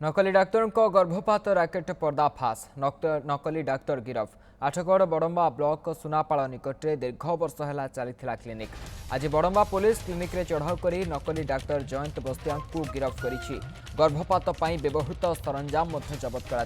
नकली डाक्तर गर्भपात राकेट पर्दाफाश नकली डाक्तर गिरफ आठगढ़ बड़म्बा ब्लॉक सुनापाड़ निकट में दीर्घ वर्ष है चली क्लिनिक। आज बड़म्बा पुलिस क्लिनिक रे चढ़ाऊ कर नकली डाक्तर जयंत बस्तिया गिरफ कर गर्भपात व्यवहृत सरंजाम जबत कर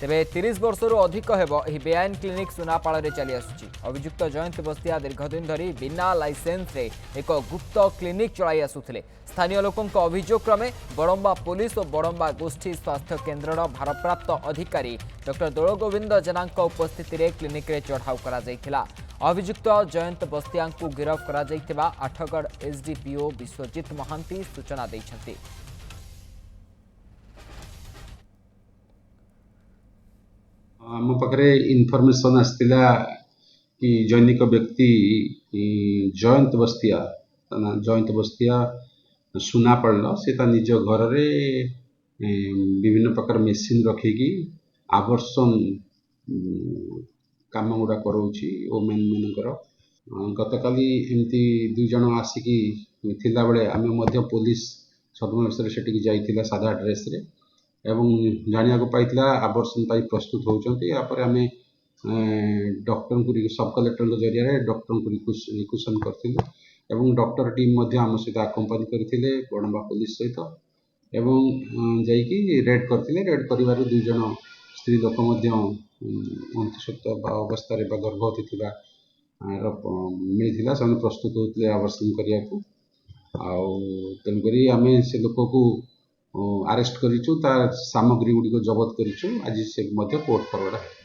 तेरे 30 वर्षर अधिक हेब बेआईन क्लिनिक सुनापाड़ में चली आसुची। अभियुक्त जयंत बस्तिया दीर्घदिन धरी बिना लाइसेंस रे एक गुप्त क्लिनिक चलाई आसुथिले। स्थानीय लोकों अभियोग क्रमे बड़म्बा पुलिस और बड़म्बा गोष्ठी स्वास्थ्य केन्द्र भारप्राप्त अधिकारी डॉक्टर दोलगोविंद जेना उपस्थित में क्लिनिक रे चढ़ाऊ करा। अभियुक्त जयंत बस्तिया गिरफ कर आठगढ़ एसडीपीओ विश्वजीत महांती सूचना देइछन्ति। आम पाखे इनफर्मेशन आसला कि जैनिक व्यक्ति जयंत बस्तिया सुनापाड़ से निज घर में विभिन्न प्रकार मेसीन रखिकी आवर्सन काम गुड़ा कराऊँगी ओमेन मानकर गतकाली एमती दुई जन आसिकी थिला बेले आमे पुलिस छद्मवेश से जाइथिला सादा ड्रेस रे एवं जानिया को पाइथिला आवर्सन पाई प्रस्तुत होउचंती। यापर आमे डॉक्टर को सब कलेक्टर के जरिया डॉक्टर को रिक्वेशन करथिलु एवं डॉक्टर टीम मध्य आम सहित आकंपानी करथिले बड़म्बा पुलिस सहित एवं जाइकी रेड करथिले। रेड करिवार दुई जन स्त्री लोक मध्य अंतसत्व अवस्था गर्भवती थिबा मिलथिला से प्रस्तुत होते आवर्सन करिया को तेणुकरी आमे से लोक को अरेस्ट करिछु ता सामग्री गुडी को जबत करिछु। आज से कोर्ट फरवर्ड है।